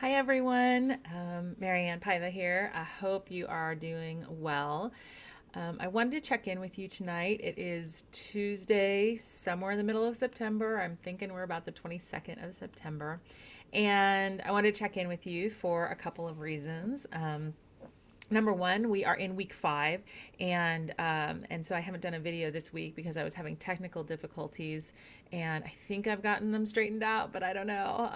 Hi everyone, Marianne Paiva here. I hope you are doing well. I wanted to check in with you tonight. It is Tuesday, somewhere in the middle of September. I'm thinking we're about the 22nd of September. And I wanted to check in with you for a couple of reasons. Number one, we are in week 5, and so I haven't done a video this week because I was having technical difficulties, and I think I've gotten them straightened out, but I don't know.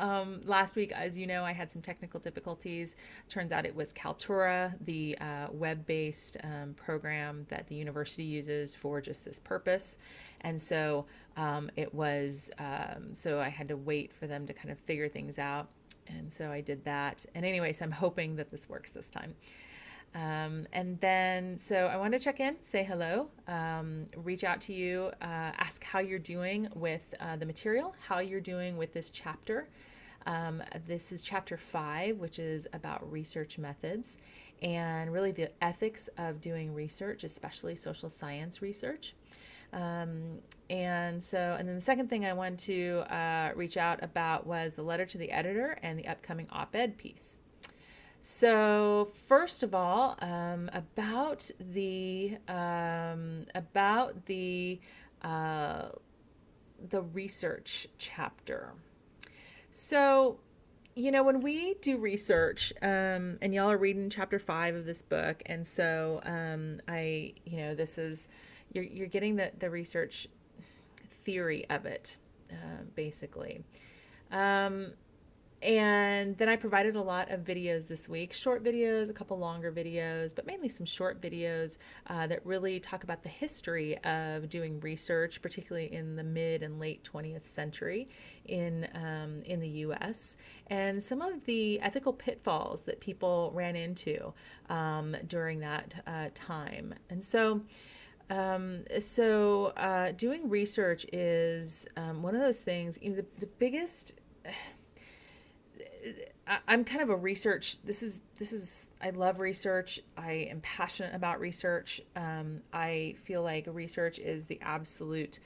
Last week, as you know, I had some technical difficulties. Turns out it was Kaltura, the web-based program that the university uses for just this purpose, and so so I had to wait for them to kind of figure things out. And so I did that. And anyway, so I'm hoping that this works this time. So I want to check in, say hello, reach out to you, ask how you're doing with the material, how you're doing with this chapter. This is chapter 5, which is about research methods and really the ethics of doing research, especially social science research. And then the second thing I wanted to reach out about was the letter to the editor and the upcoming op-ed piece. So first of all, the research chapter. So, when we do research, and y'all are reading chapter 5 of this book, and so this is you're getting the research theory of it, basically. And then I provided a lot of videos this week, short videos, a couple longer videos, but mainly some short videos that really talk about the history of doing research, particularly in the mid and late 20th century in the U.S., and some of the ethical pitfalls that people ran into during that time. And so doing research is one of those things, the biggest. I'm kind of a research. I love research. I am passionate about research. I feel like research is the absolute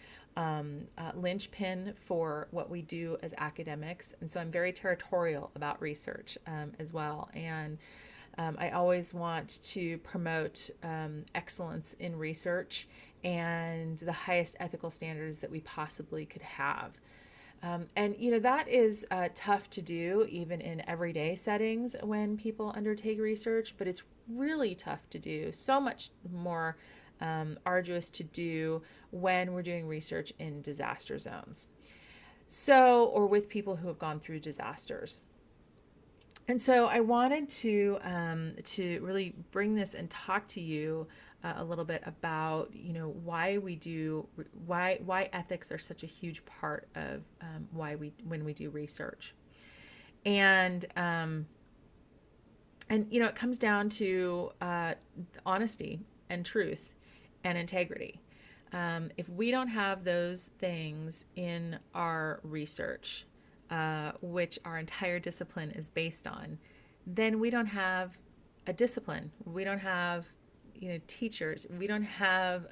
linchpin for what we do as academics. And so I'm very territorial about research as well. And I always want to promote excellence in research and the highest ethical standards that we possibly could have. That is tough to do even in everyday settings when people undertake research, but it's really tough to do, so much more arduous to do when we're doing research in disaster zones. Or with people who have gone through disasters. And so I wanted to really bring this and talk to you a little bit about why ethics are such a huge part of when we do research, and it comes down to honesty and truth and integrity. If we don't have those things in our research, which our entire discipline is based on, then we don't have a discipline. We don't have teachers. We don't have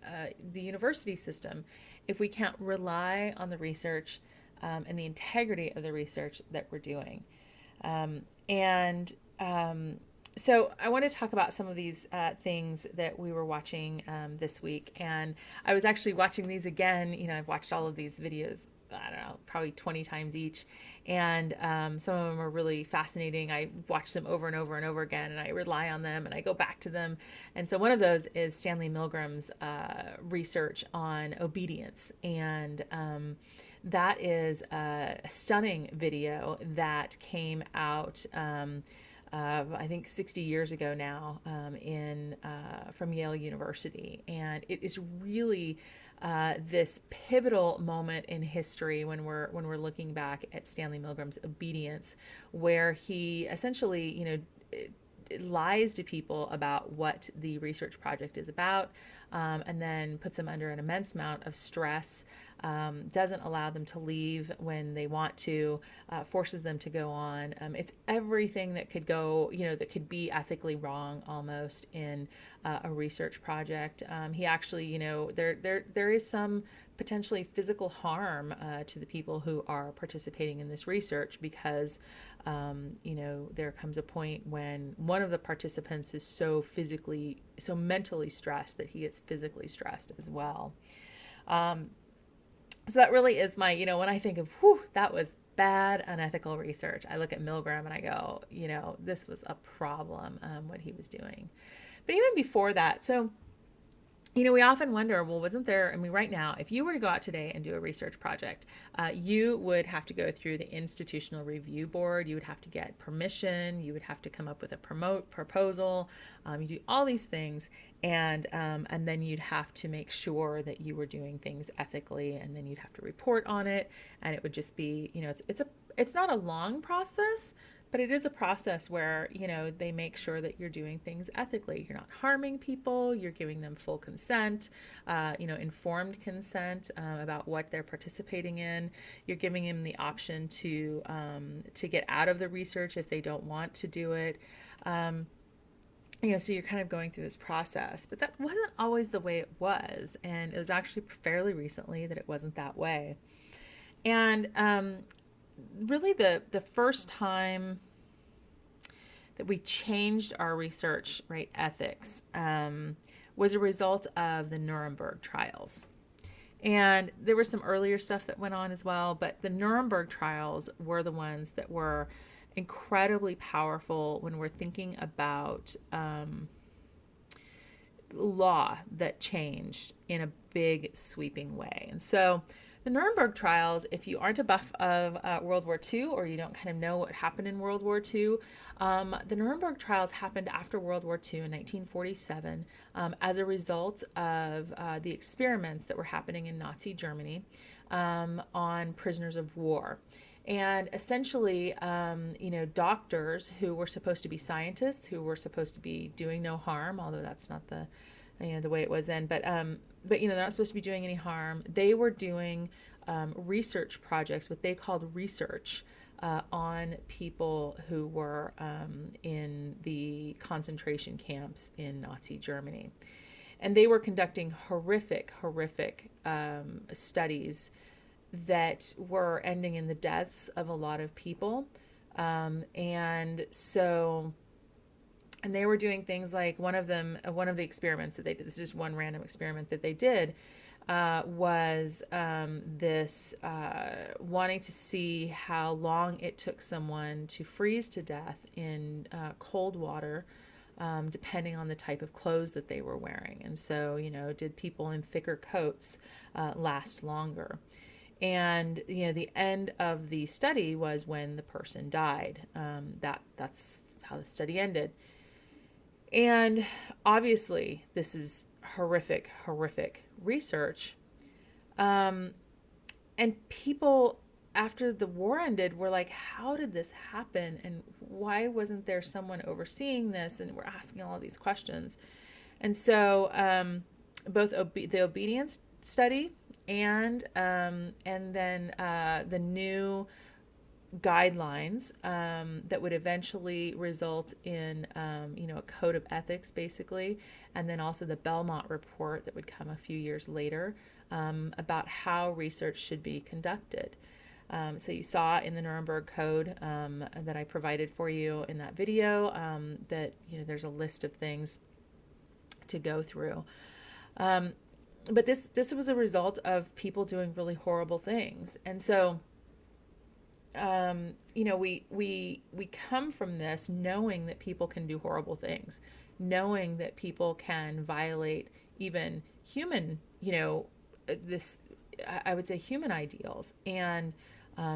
the university system if we can't rely on the research and the integrity of the research that we're doing. So I want to talk about some of these things that we were watching this week. And I was actually watching these again. I've watched all of these videos, I don't know, probably 20 times each. And some of them are really fascinating. I watch them over and over and over again, and I rely on them, and I go back to them. And so one of those is Stanley Milgram's research on obedience. And that is a stunning video that came out I think 60 years ago now from Yale University. And it is really this pivotal moment in history when we're looking back at Stanley Milgram's obedience, where he essentially lies to people about what the research project is about, and then puts them under an immense amount of stress, doesn't allow them to leave when they want to, forces them to go on. It's everything that could go, that could be ethically wrong almost in a research project. He actually, there is some potentially physical harm to the people who are participating in this research because, there comes a point when one of the participants is so mentally stressed that he gets physically stressed as well. So that really is my, when I think of, that was bad, unethical research, I look at Milgram and I go, this was a problem, what he was doing. But even before that, so we often wonder, well, wasn't there, right now, if you were to go out today and do a research project, you would have to go through the Institutional Review Board. You would have to get permission. You would have to come up with a proposal. You do all these things, and then you'd have to make sure that you were doing things ethically, and then you'd have to report on it, and it would just be, it's not a long process, but it is a process where, they make sure that you're doing things ethically. You're not harming people. You're giving them full consent, informed consent about what they're participating in. You're giving them the option to get out of the research if they don't want to do it. So you're kind of going through this process. But that wasn't always the way it was. And it was actually fairly recently that it wasn't that way. And really the first time that we changed our research ethics was a result of the Nuremberg trials. And there was some earlier stuff that went on as well, but the Nuremberg trials were the ones that were incredibly powerful when we're thinking about law that changed in a big sweeping way. And so the Nuremberg trials, if you aren't a buff of World War II or you don't kind of know what happened in World War II, the Nuremberg trials happened after World War II in 1947 as a result of the experiments that were happening in Nazi Germany on prisoners of war. And essentially, doctors who were supposed to be scientists, who were supposed to be doing no harm, although that's not the way it was then, but they're not supposed to be doing any harm. They were doing research projects, what they called research, on people who were in the concentration camps in Nazi Germany. And they were conducting horrific studies that were ending in the deaths of a lot of people. And they were doing things like one of the experiments that they did, this is just one random experiment that they did, was this wanting to see how long it took someone to freeze to death in cold water, depending on the type of clothes that they were wearing. And so, did people in thicker coats last longer? And the end of the study was when the person died. That's how the study ended. And obviously, this is horrific research. And people, after the war ended, were like, how did this happen? And why wasn't there someone overseeing this? And we're asking all of these questions. And so both the obedience study and then the new guidelines that would eventually result in a code of ethics, basically, and then also the Belmont report that would come a few years later about how research should be conducted. So you saw in the Nuremberg Code that I provided for you in that video that there's a list of things to go through. But this was a result of people doing really horrible things. And so, we come from this knowing that people can do horrible things, knowing that people can violate even human, I would say human ideals, and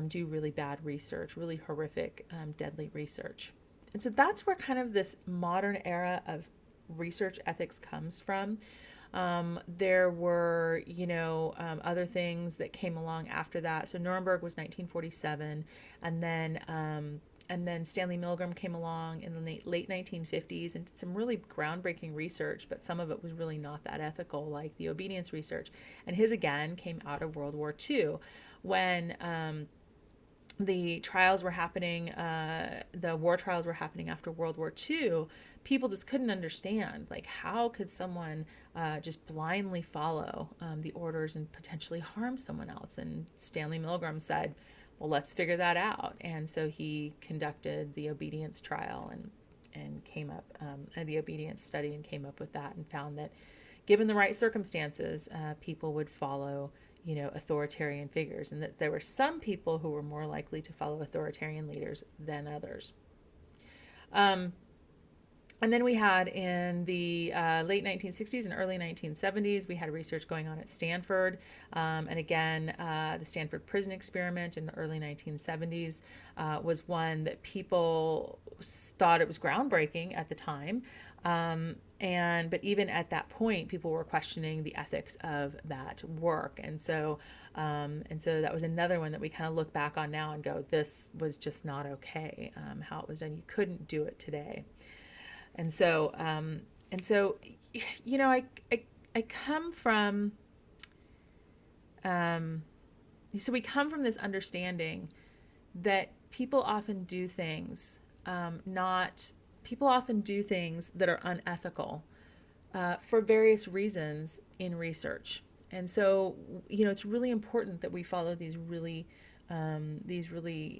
do really bad research, really horrific, deadly research. And so that's where kind of this modern era of research ethics comes from. There were, other things that came along after that. So Nuremberg was 1947, and then And then Stanley Milgram came along in the late 1950s and did some really groundbreaking research, but some of it was really not that ethical, like the obedience research. And his, again, came out of World War II when the trials were happening, the war trials were happening after World War II. People just couldn't understand, like, how could someone just blindly follow the orders and potentially harm someone else? And Stanley Milgram said, well, let's figure that out. And so he conducted the obedience trial and came up, the obedience study, and came up with that, and found that given the right circumstances, people would follow, authoritarian figures, and that there were some people who were more likely to follow authoritarian leaders than others. And then we had in the late 1960s and early 1970s, we had research going on at Stanford. And again, the Stanford prison experiment in the early 1970s was one that people thought it was groundbreaking at the time. But even at that point, people were questioning the ethics of that work. And so that was another one that we kind of look back on now and go, this was just not okay, how it was done. You couldn't do it today. And so I come from, so we come from this understanding that people often do things, people often do things that are unethical for various reasons in research. And so, it's really important that we follow these really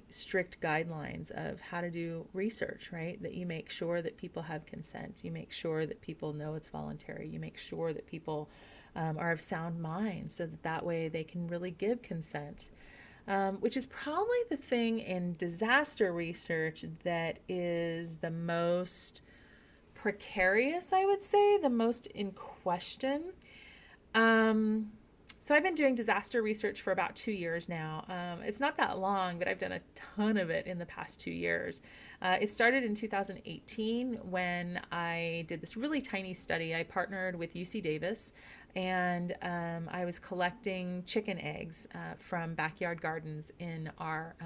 strict guidelines of how to do research, right? That you make sure that people have consent. You make sure that people know it's voluntary. You make sure that people are of sound mind, so that way they can really give consent. Which is probably the thing in disaster research that is the most precarious, I would say, the most in question. So I've been doing disaster research for about 2 years now. It's not that long, but I've done a ton of it in the past 2 years. It started in 2018 when I did this really tiny study. I partnered with UC Davis, and I was collecting chicken eggs from backyard gardens in our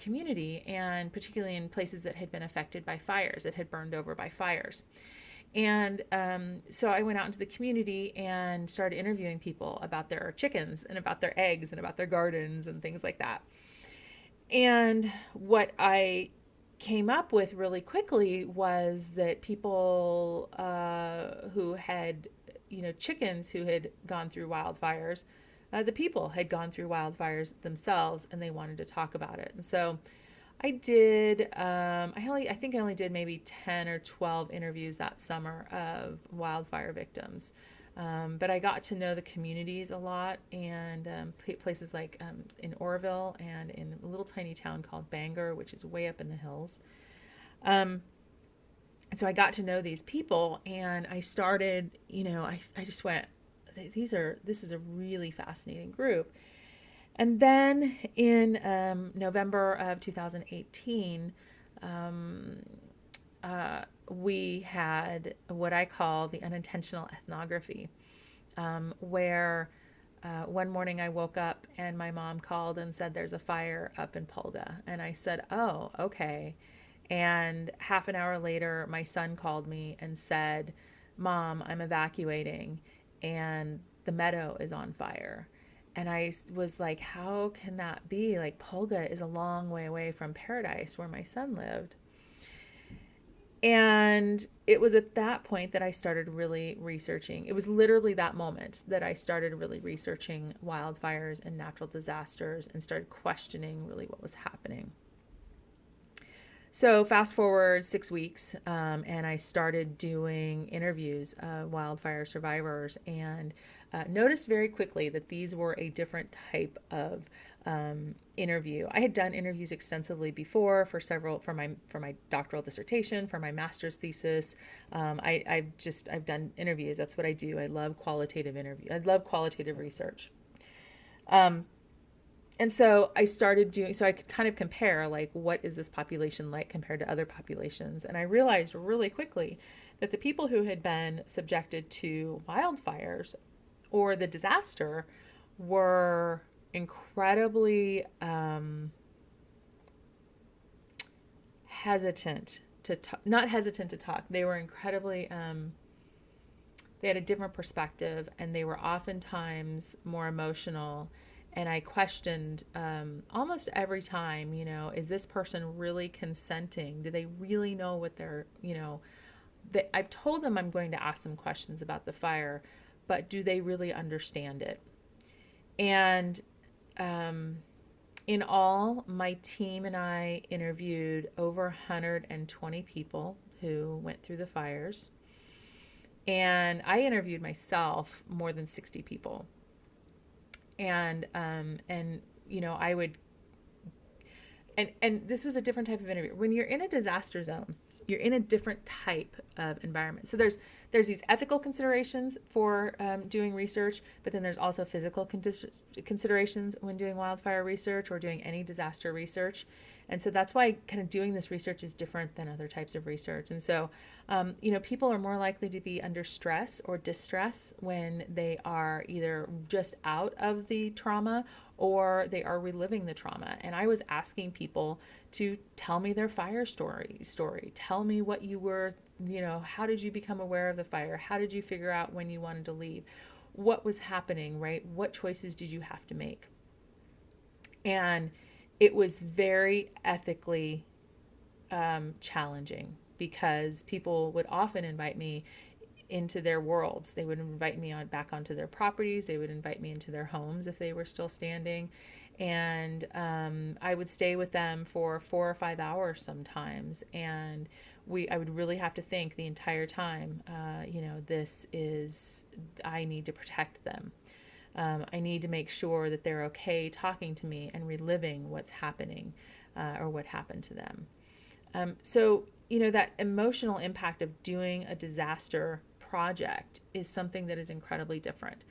community, and particularly in places that had been affected by fires, that had burned over by fires. And so I went out into the community and started interviewing people about their chickens and about their eggs and about their gardens and things like that. And what I came up with really quickly was that people who had, chickens who had gone through wildfires, the people had gone through wildfires themselves, and they wanted to talk about it. And so I did, I think I only did maybe 10 or 12 interviews that summer of wildfire victims. But I got to know the communities a lot, and places like in Oroville and in a little tiny town called Bangor, which is way up in the hills. And so I got to know these people, and I started, I just went, this is a really fascinating group. And then in November of 2018, we had what I call the unintentional ethnography, where one morning I woke up and my mom called and said, there's a fire up in Polga. And I said, oh, okay. And half an hour later, my son called me and said, Mom, I'm evacuating, and the meadow is on fire. And I was like, how can that be? Like, Polga is a long way away from Paradise, where my son lived. And it was at that point that I started really researching. It was literally that moment that I started really researching wildfires and natural disasters and started questioning really what was happening. So fast forward 6 weeks, and I started doing interviews of wildfire survivors, and noticed very quickly that these were a different type of interview. I had done interviews extensively before for my doctoral dissertation, for my master's thesis. I've done interviews. That's what I do. I love qualitative interview. I love qualitative research. And so I started doing, so I could kind of compare, like, what is this population like compared to other populations? And I realized really quickly that the people who had been subjected to wildfires or the disaster were incredibly hesitant to not hesitant to talk. They were incredibly, they had a different perspective, and they were oftentimes more emotional. And I questioned almost every time, is this person really consenting? Do they really know what they're, I've told them I'm going to ask them questions about the fire, but do they really understand it? And in all, my team and I interviewed over 120 people who went through the fires. And I interviewed myself more than 60 people. And I would, and this was a different type of interview. When you're in a disaster zone, you're in a different type of environment. So there's these ethical considerations for doing research, but then there's also physical considerations when doing wildfire research or doing any disaster research. And so that's why kind of doing this research is different than other types of research. And so, people are more likely to be under stress or distress when they are either just out of the trauma or they are reliving the trauma. And I was asking people to tell me their fire story. Tell me what you were, how did you become aware of the fire? How did you figure out when you wanted to leave? What was happening, right? What choices did you have to make? And it was very ethically challenging, because people would often invite me into their worlds. They would invite me back onto their properties. They would invite me into their homes if they were still standing. And I would stay with them for 4 or 5 hours sometimes. And I would really have to think the entire time, I need to protect them. I need to make sure that they're okay talking to me and reliving what's happening or what happened to them. So that emotional impact of doing a disaster project is something that is incredibly different.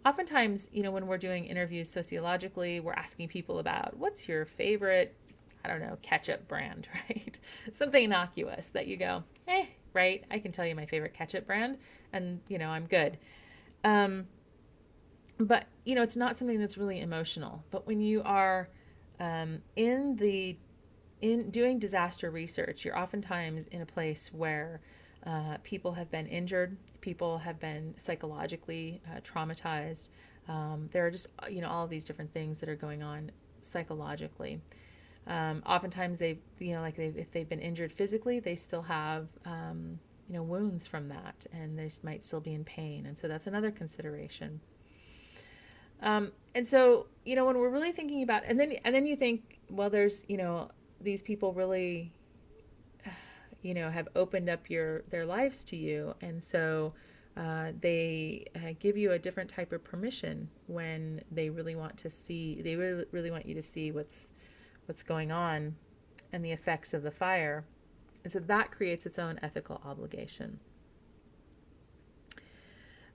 Oftentimes, when we're doing interviews sociologically, we're asking people about what's your favorite, I don't know, ketchup brand, right? Something innocuous that you go, right? I can tell you my favorite ketchup brand and, I'm good. But, it's not something that's really emotional. But when you are in doing disaster research, you're oftentimes in a place where people have been injured, people have been psychologically traumatized. There are just, all of these different things that are going on psychologically. Oftentimes if they've been injured physically, they still have, wounds from that, and they might still be in pain. And so that's another consideration. And so, when we're really thinking about, and then you think, well, there's, these people really, have opened up their lives to you. And so, they give you a different type of permission when they really want you to see what's going on and the effects of the fire. And so that creates its own ethical obligation.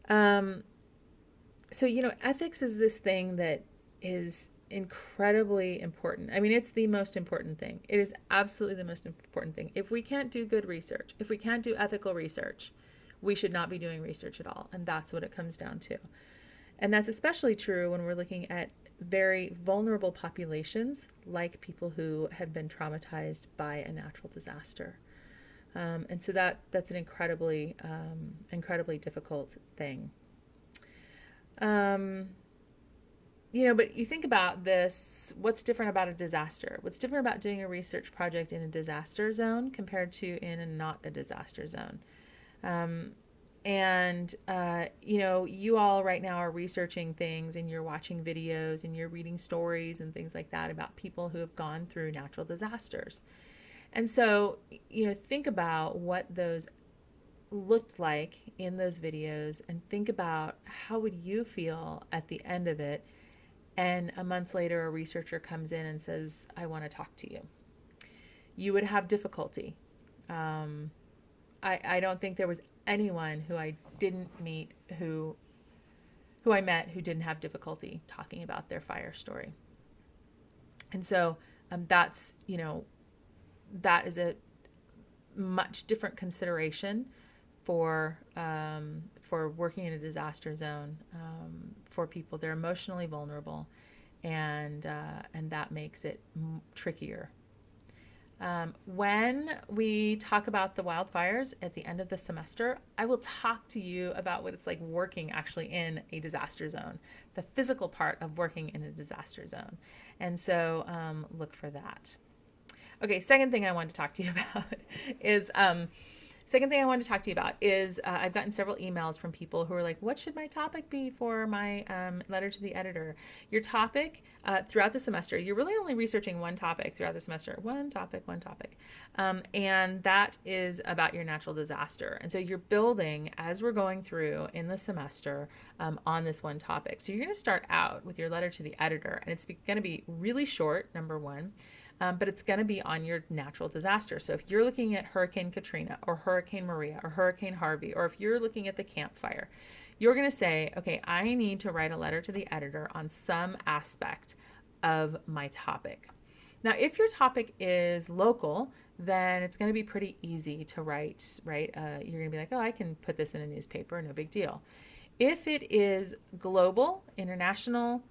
So, ethics is this thing that is incredibly important. I mean, it's the most important thing. It is absolutely the most important thing. If we can't do good research, if we can't do ethical research, we should not be doing research at all. And that's what it comes down to. And that's especially true when we're looking at very vulnerable populations, like people who have been traumatized by a natural disaster. And so that's an incredibly difficult thing. But you think about this, what's different about a disaster? What's different about doing a research project in a disaster zone compared to in a not a disaster zone? You all right now are researching things, and you're watching videos and you're reading stories and things like that about people who have gone through natural disasters. And so, think about what those looked like in those videos, and think about how would you feel at the end of it, and a month later a researcher comes in and says, I want to talk to you. You would have difficulty. I don't think there was anyone who I didn't meet who I met who didn't have difficulty talking about their fire story. And so that is a much different consideration for working in a disaster zone for people. They're emotionally vulnerable, and that makes it trickier. When we talk about the wildfires at the end of the semester, I will talk to you about what it's like working actually in a disaster zone, the physical part of working in a disaster zone. And so look for that. Okay, second thing I wanted to talk to you about is I've gotten several emails from people who are like, what should my topic be for my letter to the editor? Your topic throughout the semester, you're really only researching one topic throughout the semester, one topic. And that is about your natural disaster. And so you're building as we're going through in the semester on this one topic. So you're going to start out with your letter to the editor, and it's going to be really short, number one. But it's going to be on your natural disaster. So if you're looking at Hurricane Katrina or Hurricane Maria or Hurricane Harvey, or if you're looking at the Camp Fire, you're going to say, okay, I need to write a letter to the editor on some aspect of my topic. Now, if your topic is local, then it's going to be pretty easy to write, right? You're going to be like, oh, I can put this in a newspaper, no big deal. If it is global, international,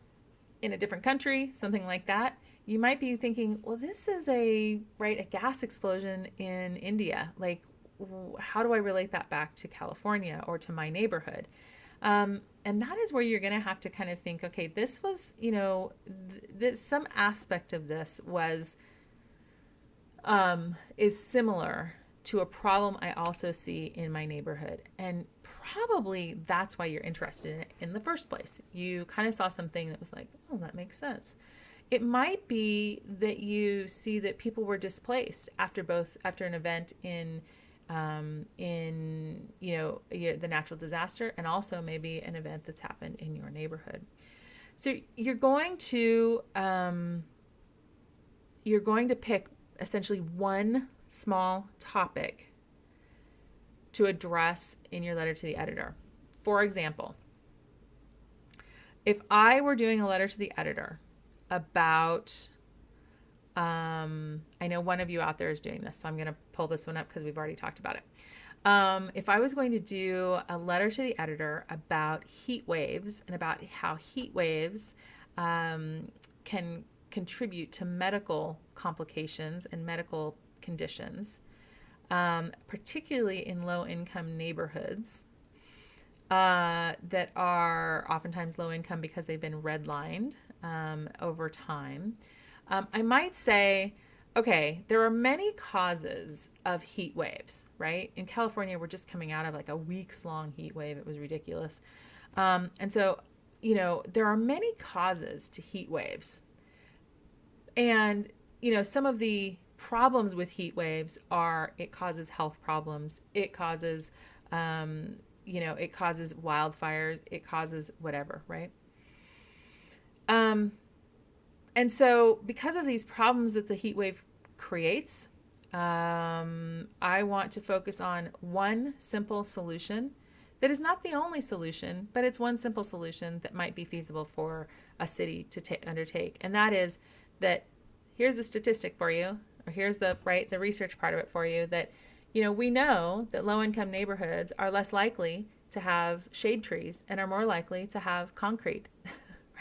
in a different country, something like that, you might be thinking, well, this is a gas explosion in India. Like, how do I relate that back to California or to my neighborhood? And that is where you're going to have to kind of think, okay, this was, some aspect of this was, is similar to a problem I also see in my neighborhood. And probably that's why you're interested in it in the first place. You kind of saw something that was like, oh, that makes sense. It might be that you see that people were displaced after an event in the natural disaster, and also maybe an event that's happened in your neighborhood. So you're going to pick essentially one small topic to address in your letter to the editor. For example, if I were doing a letter to the editor about, I know one of you out there is doing this, so I'm going to pull this one up because we've already talked about it. If I was going to do a letter to the editor about heat waves and about how heat waves can contribute to medical complications and medical conditions, particularly in low-income neighborhoods that are oftentimes low income because they've been redlined over time, I might say, okay, there are many causes of heat waves, right? In California, we're just coming out of like a weeks-long heat wave. It was ridiculous. And so, there are many causes to heat waves. And, some of the problems with heat waves are it causes health problems. It causes, it causes wildfires. It causes whatever, right? And so because of these problems that the heat wave creates, I want to focus on one simple solution that is not the only solution, but it's one simple solution that might be feasible for a city to undertake. And that is that here's the statistic for you, or here's the research part of it for you, that, we know that low-income neighborhoods are less likely to have shade trees and are more likely to have concrete,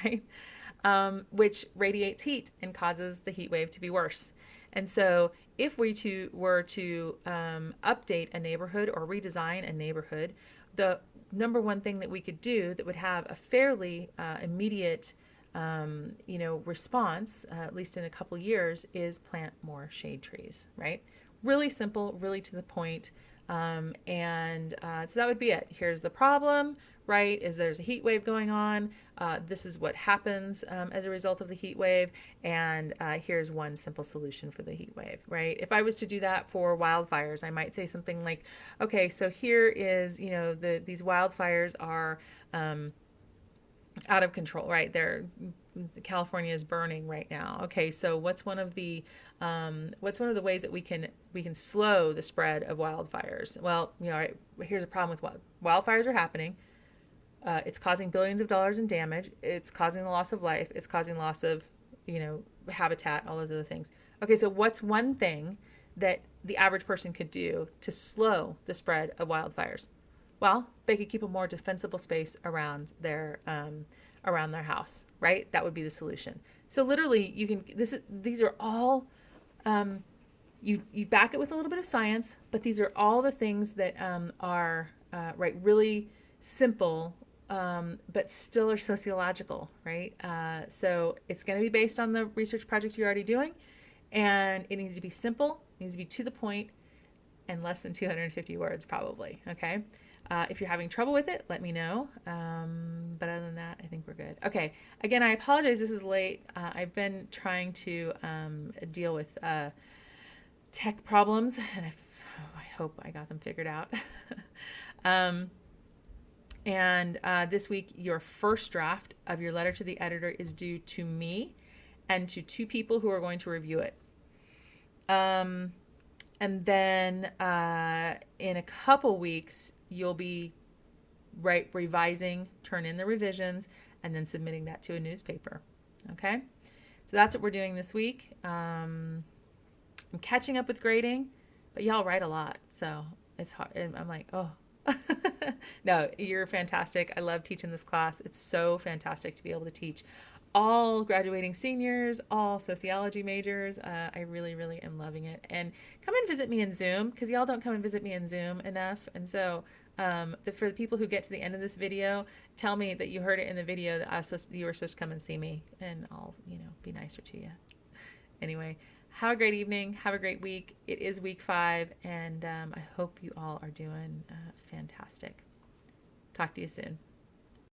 right? Which radiates heat and causes the heat wave to be worse. And so if we were to update a neighborhood or redesign a neighborhood, the number one thing that we could do that would have a fairly immediate response, at least in a couple years, is plant more shade trees, right? Really simple, really to the point. So that would be it. Here's the problem, right? Is there's a heat wave going on. This is what happens as a result of the heat wave. And here's one simple solution for the heat wave, right? If I was to do that for wildfires, I might say something like, okay, so here is, these wildfires are out of control, right? California is burning right now. Okay, so what's one of the ways that we can slow the spread of wildfires? Well, here's a problem with wildfires are happening. It's causing billions of dollars in damage. It's causing the loss of life. It's causing loss of, habitat, all those other things. Okay, so what's one thing that the average person could do to slow the spread of wildfires? Well, they could keep a more defensible space around their house, right? That would be the solution. So literally, these are all You back it with a little bit of science, but these are all the things that are right, really simple, but still are sociological, right? So it's going to be based on the research project you're already doing, and it needs to be simple, it needs to be to the point, and less than 250 words probably. Okay. If you're having trouble with it, let me know. But other than that, I think we're good. Okay. Again, I apologize. This is late. I've been trying to deal with tech problems, and I hope I got them figured out. And this week, your first draft of your letter to the editor is due to me and to two people who are going to review it. And then in a couple weeks, you'll be revising, turn in the revisions, and then submitting that to a newspaper. Okay? So that's what we're doing this week. I'm catching up with grading, but y'all write a lot. So it's hard. And I'm like, oh. No, you're fantastic. I love teaching this class. It's so fantastic to be able to teach all graduating seniors, all sociology majors. I really, really am loving it. And come and visit me in Zoom, because y'all don't come and visit me in Zoom enough. And so for the people who get to the end of this video, tell me that you heard it in the video that you were supposed to come and see me, and I'll, be nicer to you. Anyway, have a great evening. Have a great week. It is week 5, and I hope you all are doing fantastic. Talk to you soon.